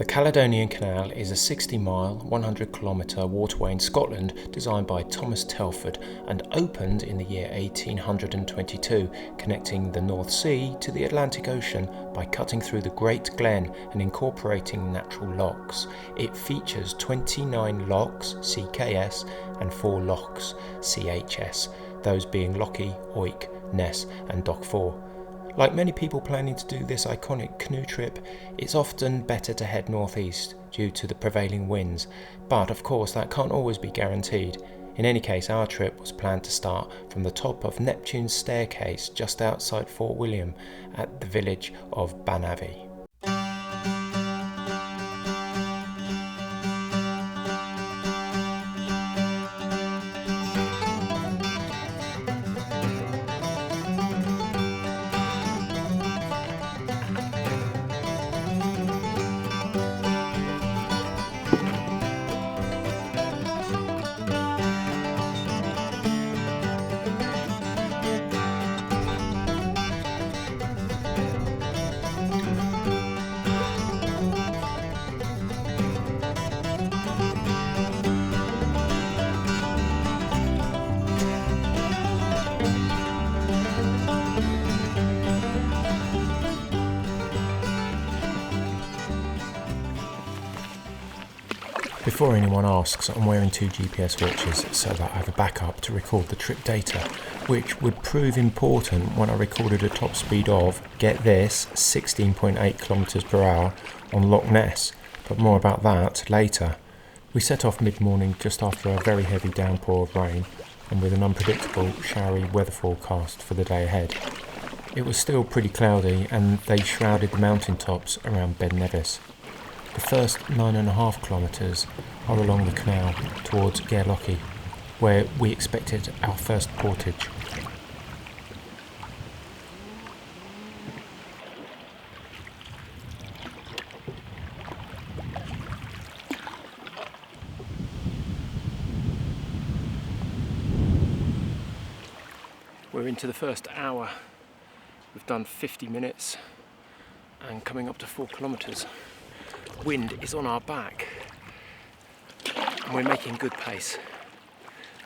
The Caledonian Canal is a 60-mile, 100-kilometre waterway in Scotland designed by Thomas Telford and opened in the year 1822, connecting the North Sea to the Atlantic Ocean by cutting through the Great Glen and incorporating natural lochs. It features 29 lochs, CKS, and 4 lochs, CHS, those being Loch Oich, Ness and Dochfour. Like many people planning to do this iconic canoe trip, it's often better to head northeast due to the prevailing winds, but of course that can't always be guaranteed. In any case, our trip was planned to start from the top of Neptune's staircase just outside Fort William at the village of Banavie. Before anyone asks, I'm wearing 2 GPS watches so that I have a backup to record the trip data, which would prove important when I recorded a top speed of, get this, 16.8 kilometers per hour on Loch Ness, but more about that later. We set off mid-morning just after a very heavy downpour of rain and with an unpredictable, showery weather forecast for the day ahead. It was still pretty cloudy and they shrouded the mountain tops around Ben Nevis. The first 9.5 kilometres are along the canal towards Loch Lochy, where we expected our first portage. We're into the first hour. We've done 50 minutes and coming up to 4 kilometres. Wind is on our back and we're making good pace.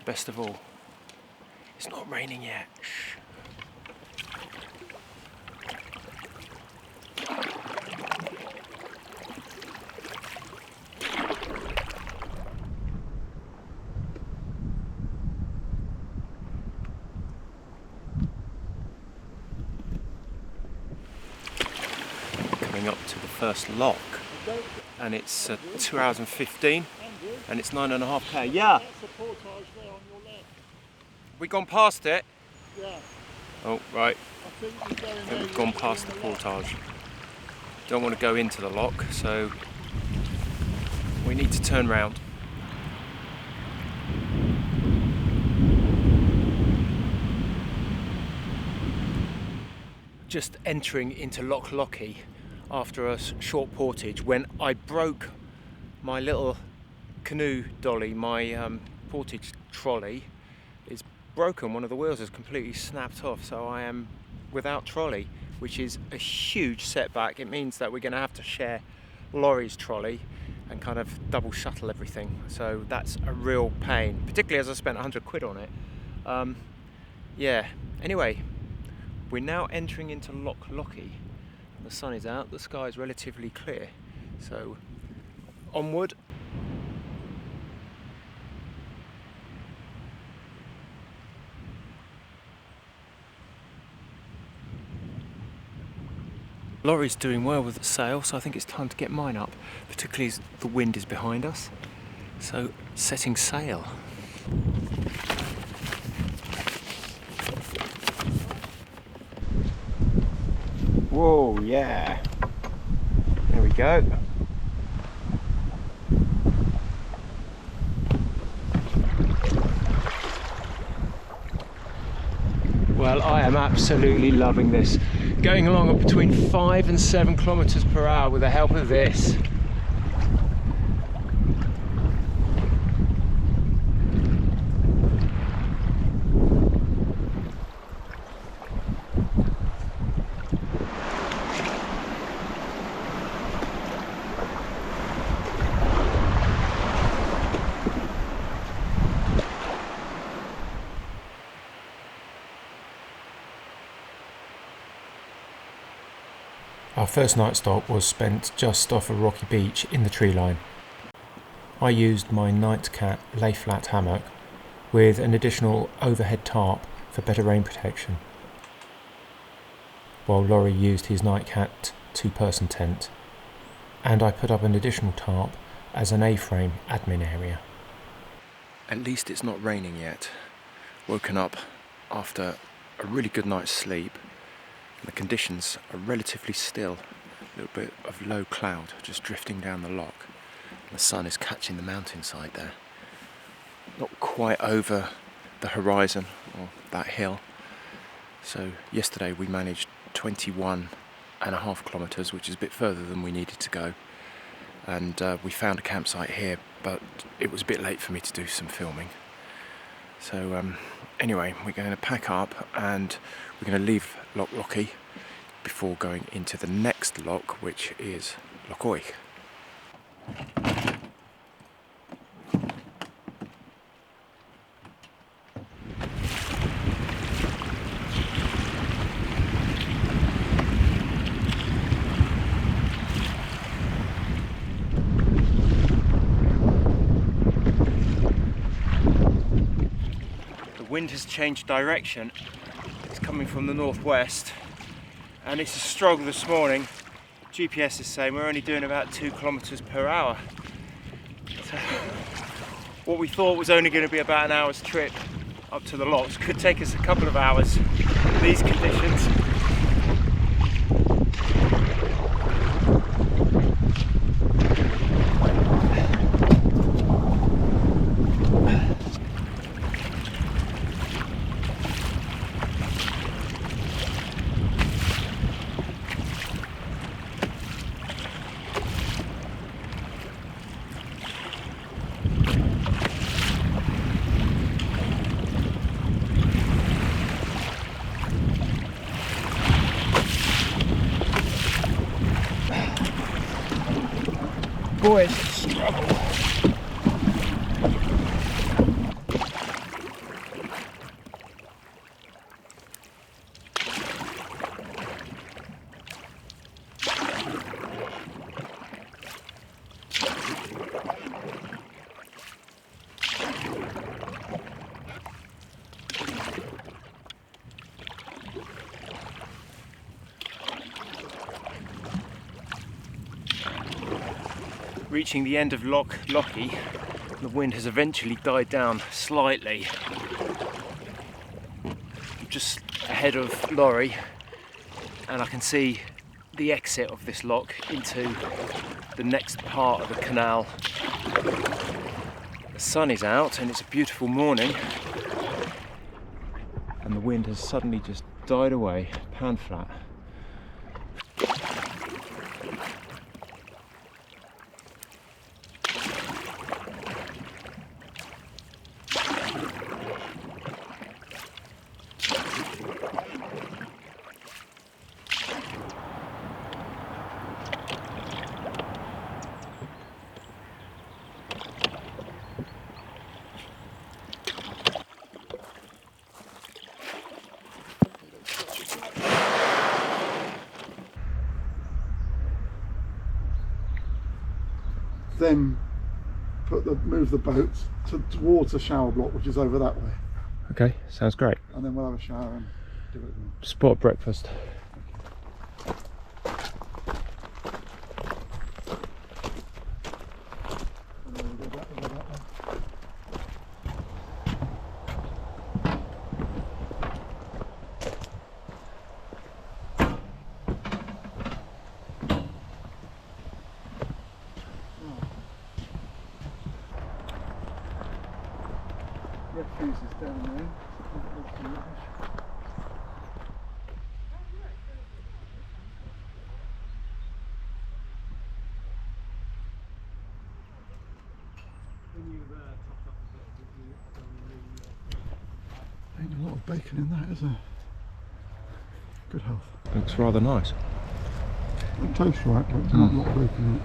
Best of all, it's not raining yet. Shh. Coming up to the first loch. And it's 2 hours and 15 and it's 9.5k. Yeah. That's the portage there on your left. We gone past it? Yeah. Oh, right. I think you're going there. We've gone past the portage. Don't want to go into the loch, so we need to turn round. Just entering into Loch Lochy after a short portage when I broke my little canoe dolly. My portage trolley is broken. One of the wheels has completely snapped off, so I am without trolley, which is a huge setback. It means that we're going to have to share Laurie's trolley and kind of double shuttle everything, so that's a real pain, particularly as I spent 100 quid on it. Yeah, anyway, we're now entering into Loch Lochy. The sun is out, the sky is relatively clear, so onward. Laurie's doing well with the sail, so I think it's time to get mine up, particularly as the wind is behind us. So, setting sail. Whoa, yeah. There we go. Well, I am absolutely loving this. Going along at between 5 and 7 kilometers per hour with the help of this. Our first night stop was spent just off a rocky beach in the tree line. I used my Nightcat lay-flat hammock with an additional overhead tarp for better rain protection, while Laurie used his Nightcat two-person tent, and I put up an additional tarp as an A-frame admin area. At least it's not raining yet. Woken up after a really good night's sleep. The conditions are relatively still. A little bit of low cloud just drifting down the loch. The sun is catching the mountainside there. Not quite over the horizon or that hill. So yesterday we managed 21.5 kilometres, which is a bit further than we needed to go. And we found a campsite here, but it was a bit late for me to do some filming. So anyway, we're going to pack up and we're going to leave Loch Lochy before going into the next loch, which is Loch Oich. The wind has changed direction. It's coming from the northwest and it's a struggle this morning. GPS is saying we're only doing about 2 kilometers per hour. So what we thought was only going to be about an hour's trip up to the lochs could take us a couple of hours in these conditions. Boy, it's a struggle. Reaching the end of Loch Lochy, the wind has eventually died down slightly. Just ahead of Laurie, and I can see the exit of this loch into the next part of the canal. The sun is out and it's a beautiful morning, and the wind has suddenly just died away, pan flat. Then move the boat towards the shower block, which is over that way. Okay, sounds great. And then we'll have a shower and do it then. Spot breakfast. Refuse is down there. Ain't a lot of bacon in that, is there? Good health. Looks rather nice. It tastes right, but it's not a lot of bacon in it.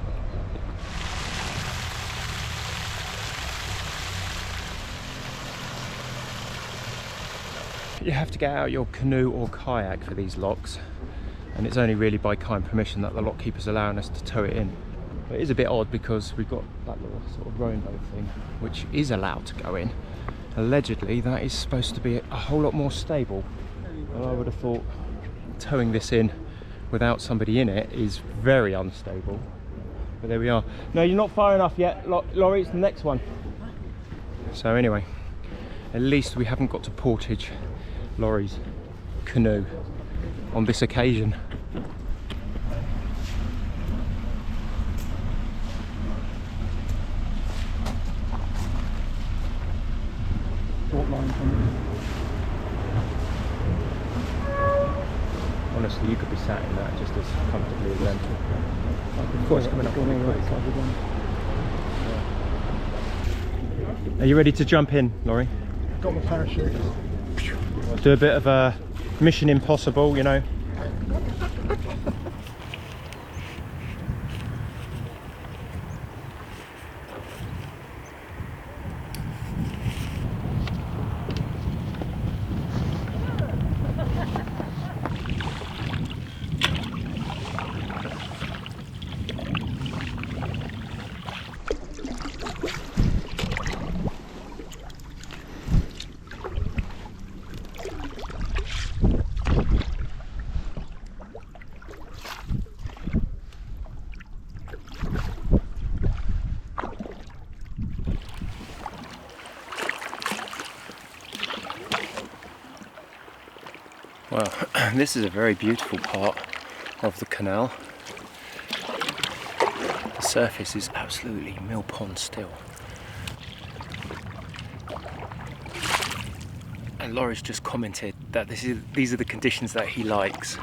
You have to get out your canoe or kayak for these lochs, and it's only really by kind permission that the lock keeper's allowing us to tow it in. But it is a bit odd because we've got that little sort of rowing boat thing which is allowed to go in. Allegedly that is supposed to be a whole lot more stable, and I would have thought towing this in without somebody in it is very unstable. But there we are. No, you're not far enough yet, Laurie, it's the next one. So anyway, at least we haven't got to portage Laurie's canoe on this occasion. Honestly, you could be sat in that just as comfortably as them. Of course, coming up really quick. Are you ready to jump in, Laurie? Got my parachute. Do a bit of a Mission Impossible, you know. Well, this is a very beautiful part of the canal. The surface is absolutely mill pond still. And Laurie's just commented that these are the conditions that he likes.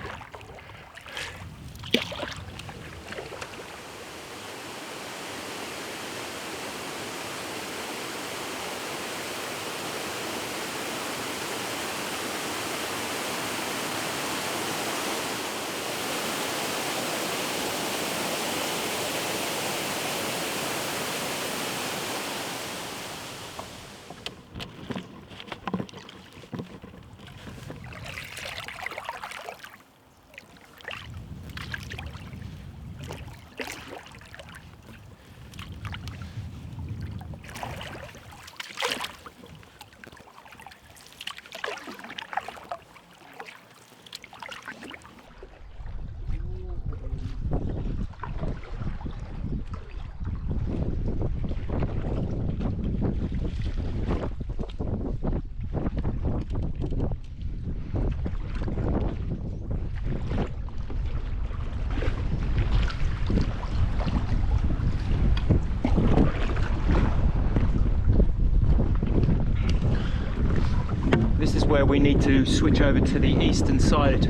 This is where we need to switch over to the eastern side.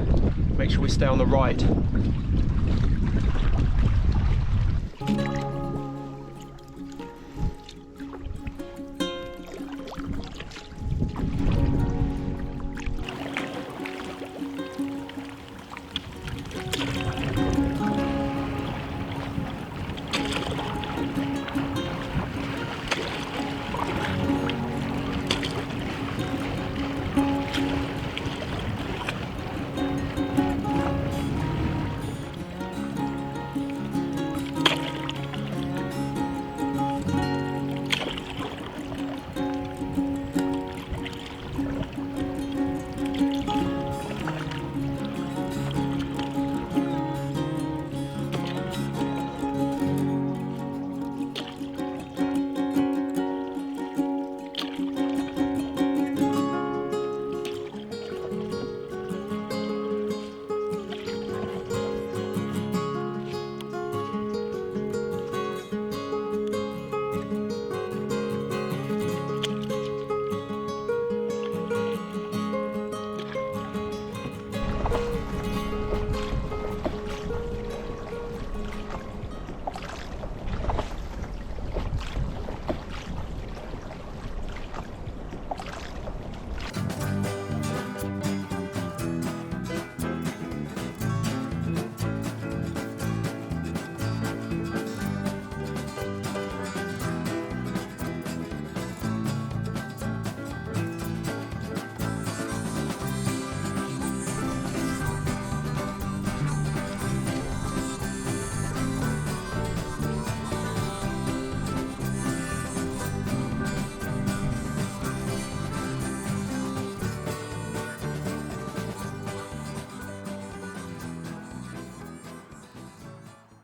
Make sure we stay on the right.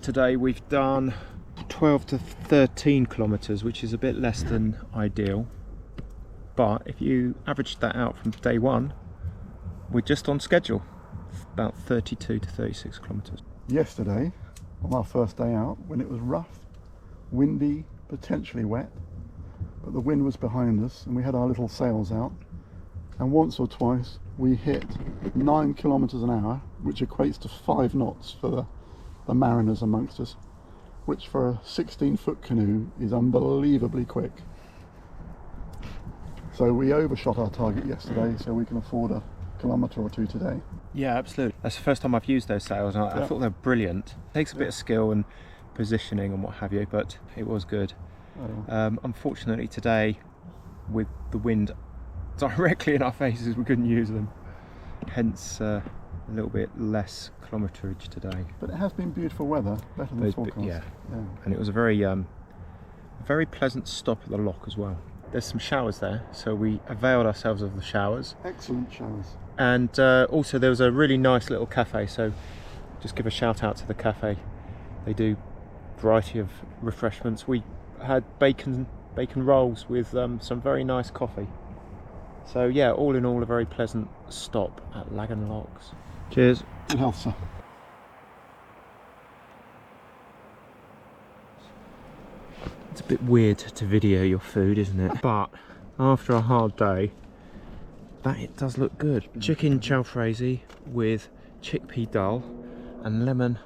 today we've done 12 to 13 kilometres, which is a bit less than ideal, but if you average that out from day one, we're just on schedule, about 32 to 36 kilometres. Yesterday, on our first day out, when it was rough, windy, potentially wet, but the wind was behind us and we had our little sails out, and once or twice we hit 9 kilometres an hour, which equates to 5 knots for the mariners amongst us, which for a 16-foot canoe is unbelievably quick. So we overshot our target yesterday, so we can afford a kilometre or two today. Yeah, absolutely. That's the first time I've used those sails, and I thought they were brilliant. It takes a bit of skill and positioning and what have you, but it was good. Unfortunately today, with the wind directly in our faces, we couldn't use them. Hence a little bit less kilometrage today. But it has been beautiful weather, better than forecast. Yeah, and it was a very pleasant stop at the loch as well. There's some showers there, so we availed ourselves of the showers. Excellent showers. And also there was a really nice little cafe, so just give a shout out to the cafe. They do a variety of refreshments. We had bacon rolls with some very nice coffee. So yeah, all in all, a very pleasant stop at Laggan Lochs. Cheers. Good health, sir. It's a bit weird to video your food, isn't it? But after a hard day, it does look good. Chicken jalfrezi with chickpea dal and lemon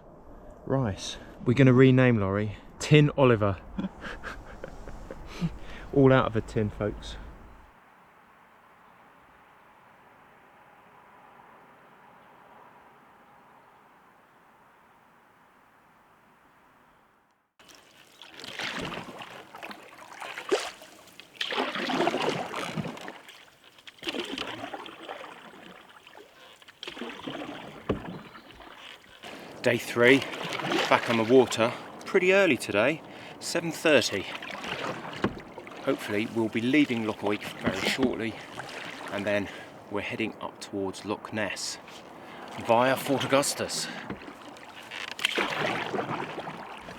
rice. We're going to rename Laurie Tin Oliver. All out of a tin, folks. Day 3, back on the water, pretty early today, 7:30. Hopefully we'll be leaving Loch Oich very shortly, and then we're heading up towards Loch Ness via Fort Augustus.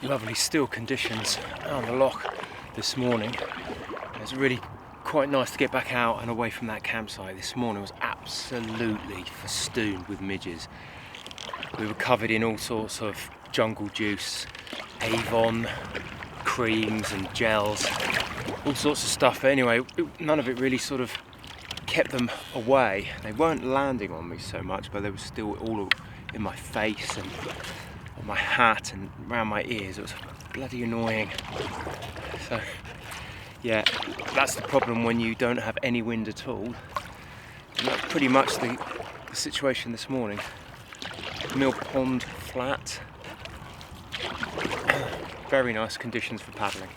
Lovely still conditions on the loch this morning. It's really quite nice to get back out and away from that campsite. This morning was absolutely festooned with midges. We were covered in all sorts of jungle juice, Avon, creams and gels, all sorts of stuff. But anyway, none of it really sort of kept them away. They weren't landing on me so much, but they were still all in my face and on my hat and around my ears. It was bloody annoying. So yeah, that's the problem when you don't have any wind at all. And that's pretty much the situation this morning. Mill Pond flat. Very nice conditions for paddling.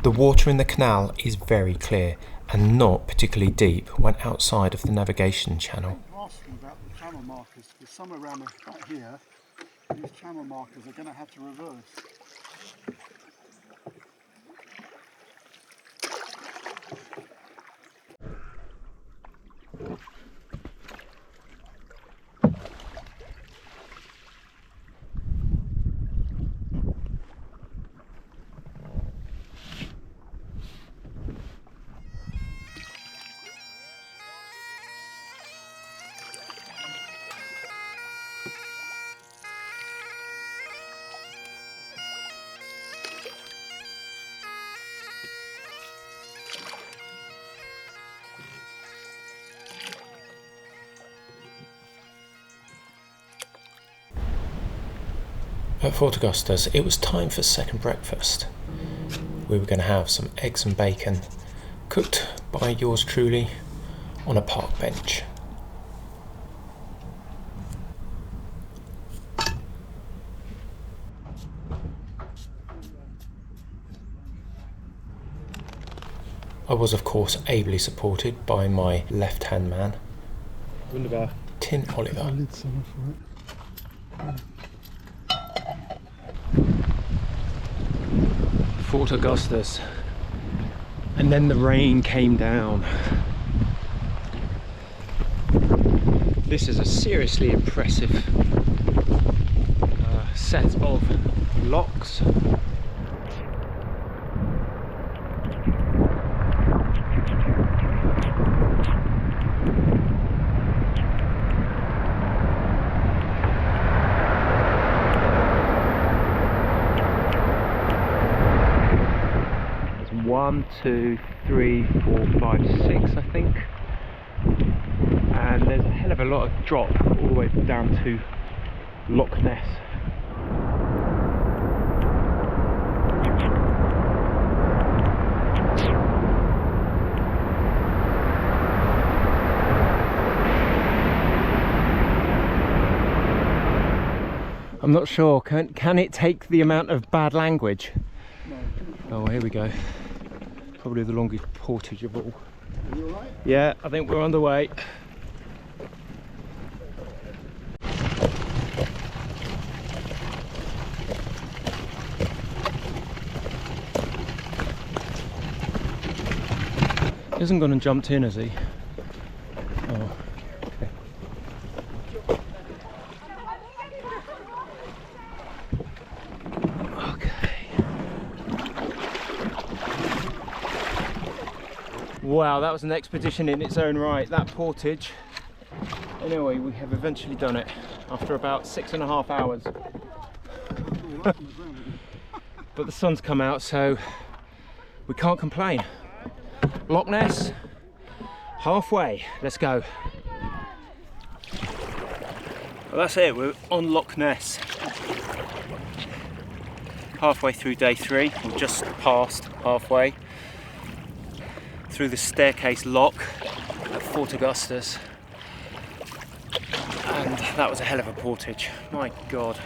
The water in the canal is very clear and not particularly deep when outside of the navigation channel. I'm asking about the channel markers, because somewhere around about here, these channel markers are going to have to reverse. At Fort Augustus, it was time for second breakfast. We were going to have some eggs and bacon, cooked by yours truly on a park bench. I was of course ably supported by my left-hand man, Wunderbar. Tin Oliver. Lid somewhere for it. Fort Augustus, and then the rain came down. This is a seriously impressive set of lochs. One, two, three, four, five, six, I think. And there's a hell of a lot of drop all the way down to Loch Ness. I'm not sure, can it take the amount of bad language? No. Oh, here we go. Probably the longest portage of all. Are you alright? Yeah, I think we're on the way. He hasn't gone and jumped in, has he? Oh, wow, that was an expedition in its own right, that portage. Anyway, we have eventually done it after about 6.5 hours. But the sun's come out, so we can't complain. Loch Ness, halfway, let's go. Well, that's it, we're on Loch Ness. Halfway through day 3, or just past halfway. Through the staircase lock at Fort Augustus, and that was a hell of a portage, my god.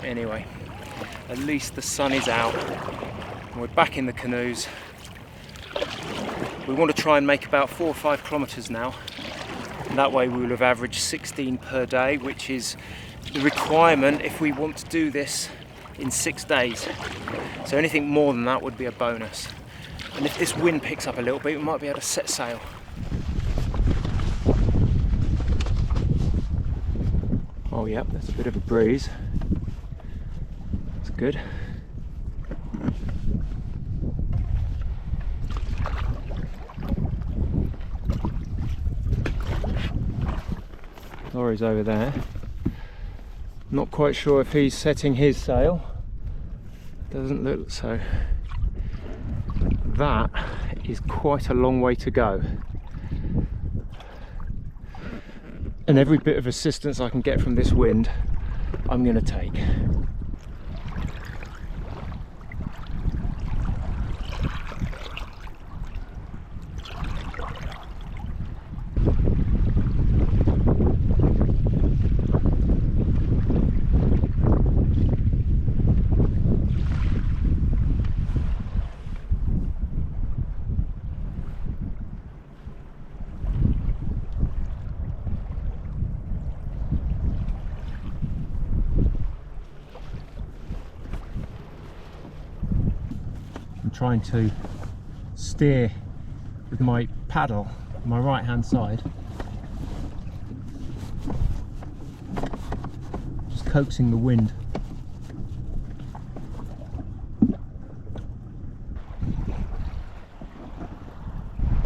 Anyway, at least the sun is out and we're back in the canoes. We want to try and make about 4 or 5 kilometres now, and that way we will have averaged 16 per day, which is the requirement if we want to do this in 6 days. So anything more than that would be a bonus. And if this wind picks up a little bit, we might be able to set sail. Oh yeah, there's a bit of a breeze. That's good. Laurie's over there. Not quite sure if he's setting his sail. Doesn't look so. That is quite a long way to go, and every bit of assistance I can get from this wind I'm going to take. trying to steer with my paddle on my right hand side, just coaxing the wind.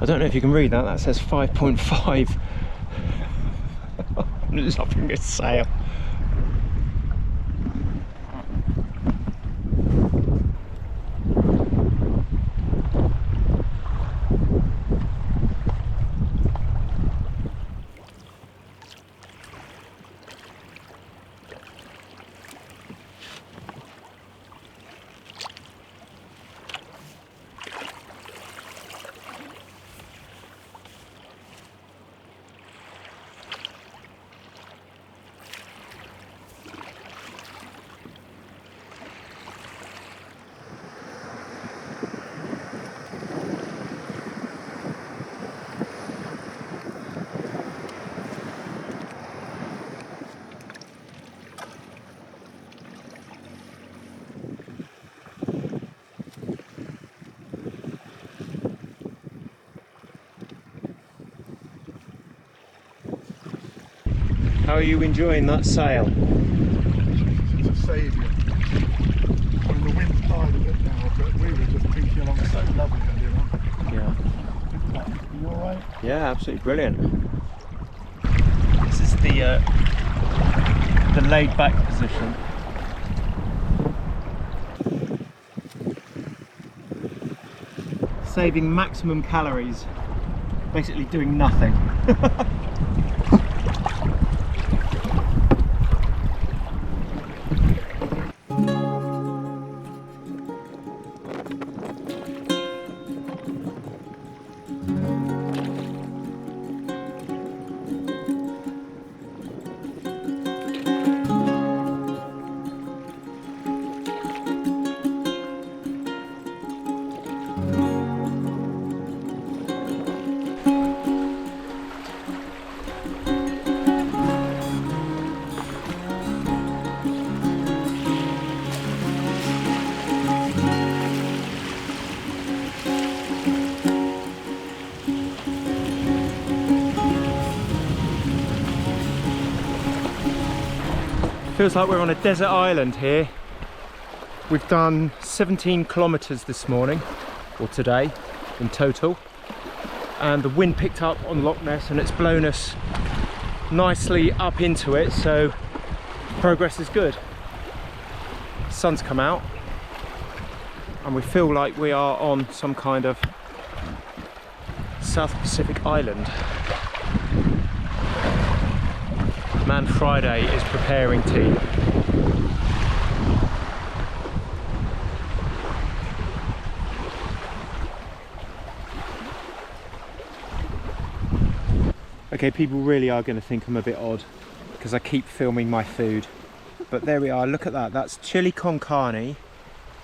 I don't know if you can read that, that says 5.5. I'm loving this sail. How are you enjoying that sail? It's a saviour. I mean, the wind's died a bit now, but we were just creaking along so lovely earlier on. Yeah. Are you alright? Yeah, absolutely brilliant. This is the laid back position. Saving maximum calories, basically doing nothing. Feels like we're on a desert island here. We've done 17 kilometres this morning, or today, in total. And the wind picked up on Loch Ness and it's blown us nicely up into it, so progress is good. Sun's come out and we feel like we are on some kind of South Pacific island. Man Friday is preparing tea. Okay, people really are going to think I'm a bit odd because I keep filming my food. But there we are, look at that. That's chili con carne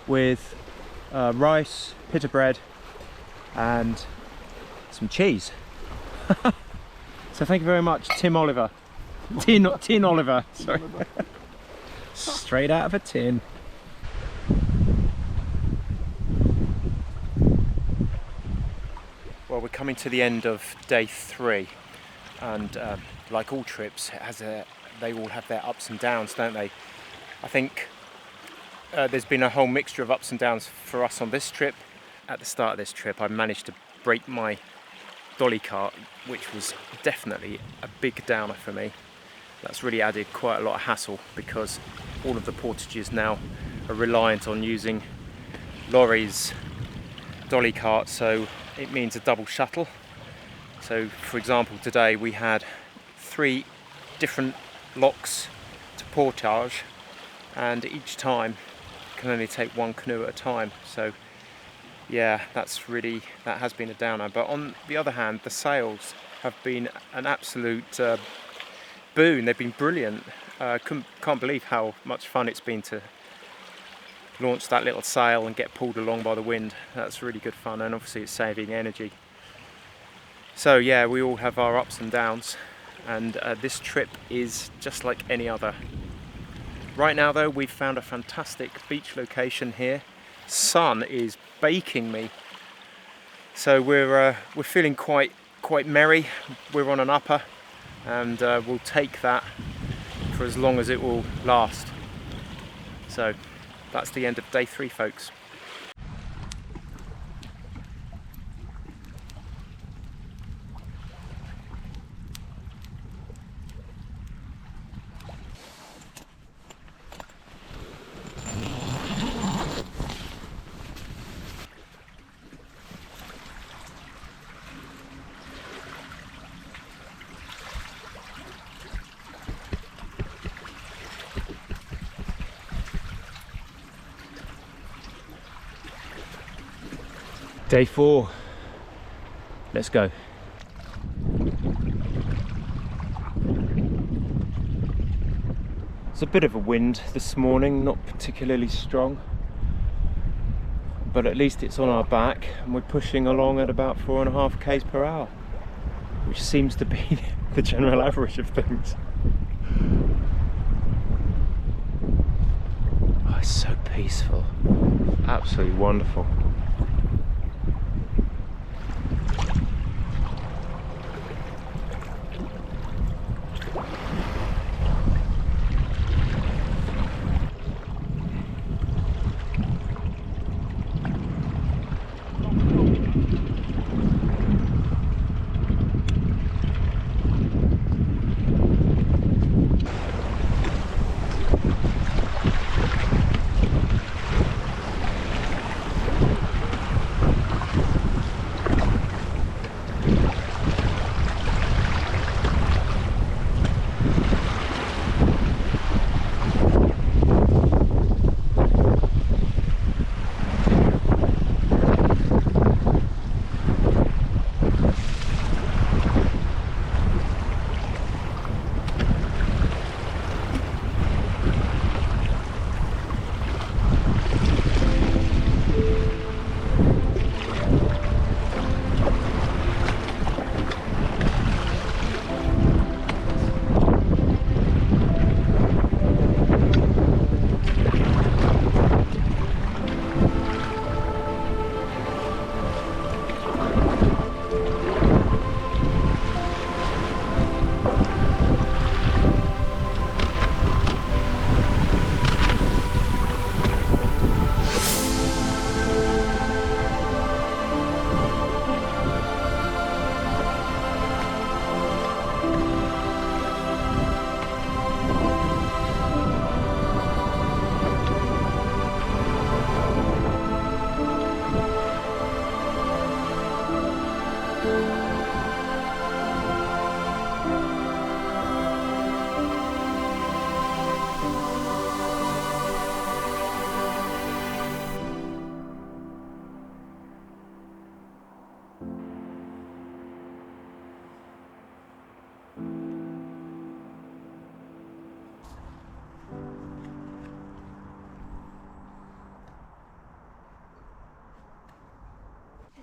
with rice, pita bread and some cheese. So thank you very much, Tim Oliver. Tin Oliver, sorry. Straight out of a tin. Well, we're coming to the end of day 3, and like all trips, they all have their ups and downs, don't they? I think there's been a whole mixture of ups and downs for us on this trip. At the start of this trip, I managed to break my dolly cart, which was definitely a big downer for me. That's really added quite a lot of hassle because all of the portages now are reliant on using Laurie's dolly cart, so it means a double shuttle. So for example, today we had 3 different lochs to portage, and each time can only take 1 canoe at a time. So yeah, that has been a downer. But on the other hand, the sails have been an absolute boon. They've been brilliant. Can't believe how much fun it's been to launch that little sail and get pulled along by the wind. That's really good fun, and obviously it's saving energy. So yeah, we all have our ups and downs, and this trip is just like any other. Right now though, we've found a fantastic beach location here sun is baking me. So we're feeling quite merry. We're on an upper, and we'll take that for as long as it will last. So that's the end of day 3, folks. Day 4, let's go. There's a bit of a wind this morning, not particularly strong, but at least it's on our back and we're pushing along at about 4.5 k's per hour, which seems to be the general average of things. Oh, it's so peaceful, absolutely wonderful.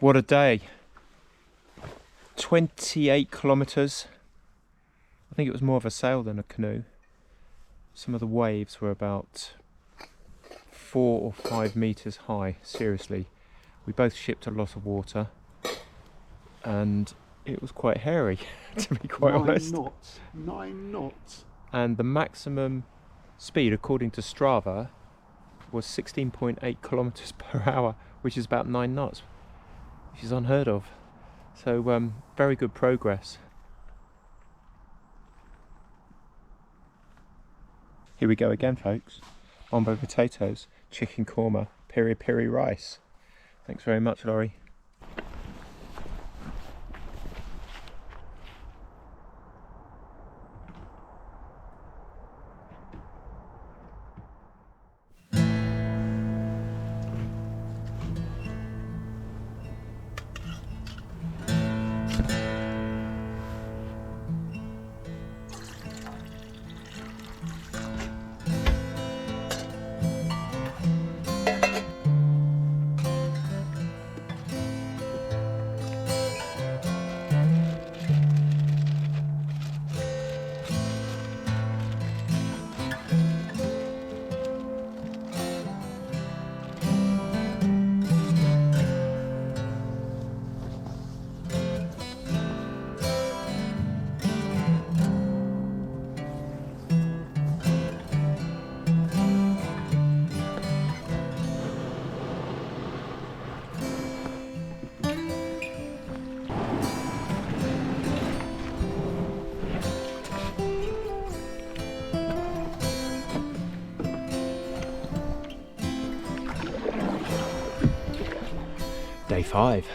What a day. 28 kilometres. I think it was more of a sail than a canoe. Some of the waves were about 4 or 5 metres high, seriously. We both shipped a lot of water and it was quite hairy, to be quite honest. 9 knots. And the maximum speed, according to Strava, was 16.8 kilometres per hour, which is about 9 knots, which is unheard of. So very good progress. Here we go again, folks. Ombo potatoes, chicken korma, piri piri rice. Thanks very much, Laurie. Day 5.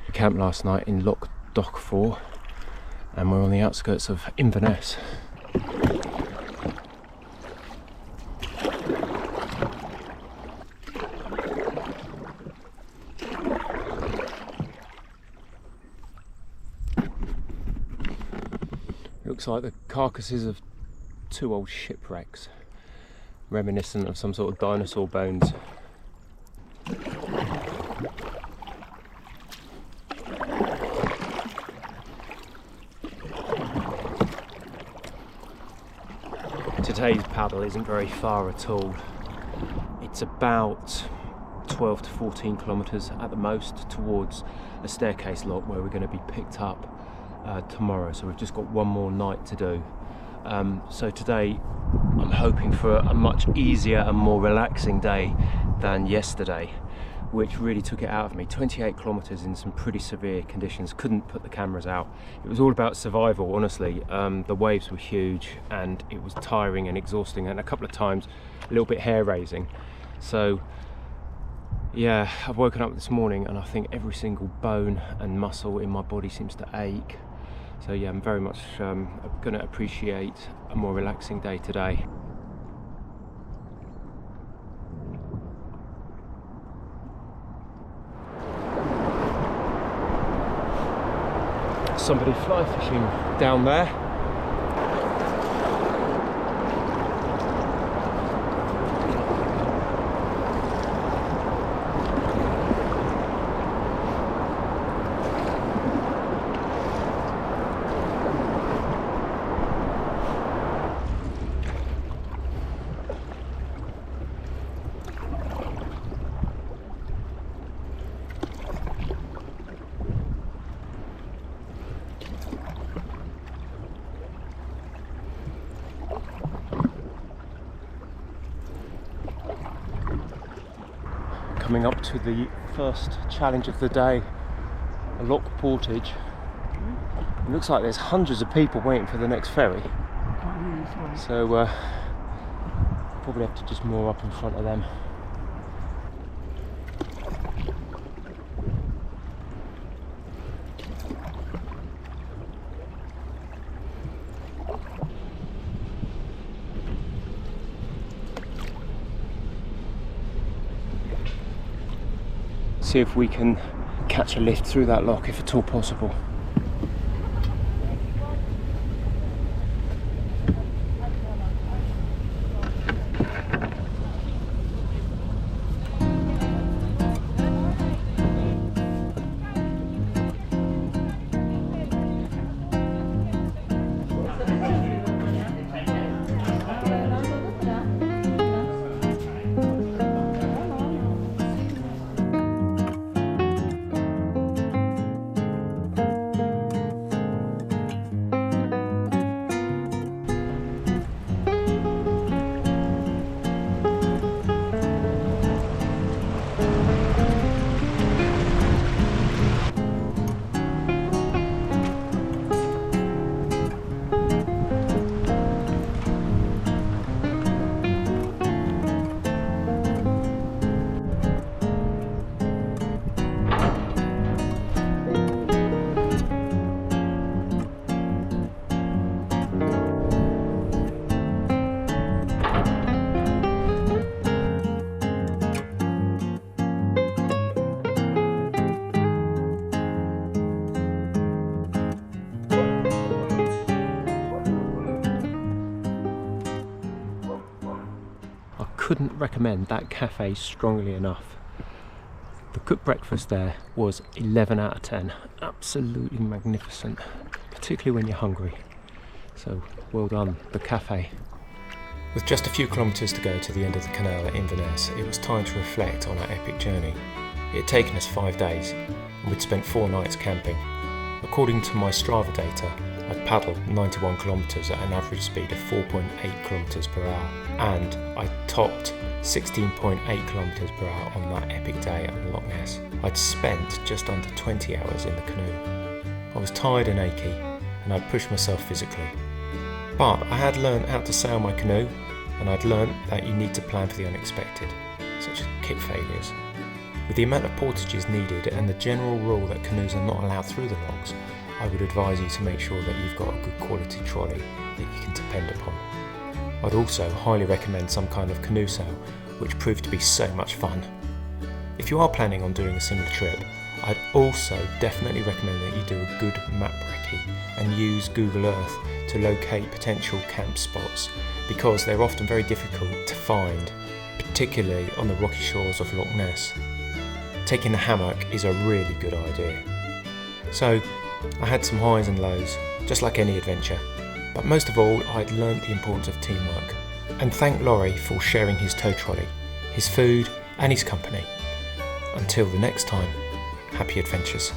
We camped last night in Loch Dochfour and we're on the outskirts of Inverness. Looks like the carcasses of 2 old shipwrecks, reminiscent of some sort of dinosaur bones. Today's paddle isn't very far at all. It's about 12 to 14 kilometres at the most towards a staircase lock where we're going to be picked up tomorrow, so we've just got one more night to do. So today I'm hoping for a much easier and more relaxing day than yesterday, which really took it out of me. 28 kilometres in some pretty severe conditions, couldn't put the cameras out. It was all about survival, honestly. The waves were huge and it was tiring and exhausting, and a couple of times a little bit hair raising. So yeah, I've woken up this morning and I think every single bone and muscle in my body seems to ache. So yeah, I'm very much going to appreciate a more relaxing day today. Somebody fly fishing down there. Coming up to the first challenge of the day, a loch portage. It looks like there's hundreds of people waiting for the next ferry, so probably have to just moor up in front of them. See if we can catch a lift through that loch if at all possible. Couldn't recommend that cafe strongly enough. The cooked breakfast there was 11 out of 10. Absolutely magnificent, particularly when you're hungry. So well done, the cafe. With just a few kilometres to go to the end of the canal at Inverness, it was time to reflect on our epic journey. It had taken us 5 days, and we'd spent 4 nights camping. According to my Strava data, I'd paddled 91 kilometres at an average speed of 4.8 kilometres per hour, and I topped 16.8 kilometres per hour on that epic day at Loch Ness. I'd spent just under 20 hours in the canoe. I was tired and achy, and I'd pushed myself physically. But I had learned how to sail my canoe, and I'd learned that you need to plan for the unexpected, such as kit failures. With the amount of portages needed and the general rule that canoes are not allowed through the lochs, I would advise you to make sure that you've got a good quality trolley that you can depend upon. I'd also highly recommend some kind of canoe sail, which proved to be so much fun. If you are planning on doing a similar trip, I'd also definitely recommend that you do a good map recce and use Google Earth to locate potential camp spots, because they're often very difficult to find, particularly on the rocky shores of Loch Ness. Taking a hammock is a really good idea. So I had some highs and lows, just like any adventure, but most of all I'd learnt the importance of teamwork, and thank Laurie for sharing his tow trolley, his food and his company. Until the next time, happy adventures.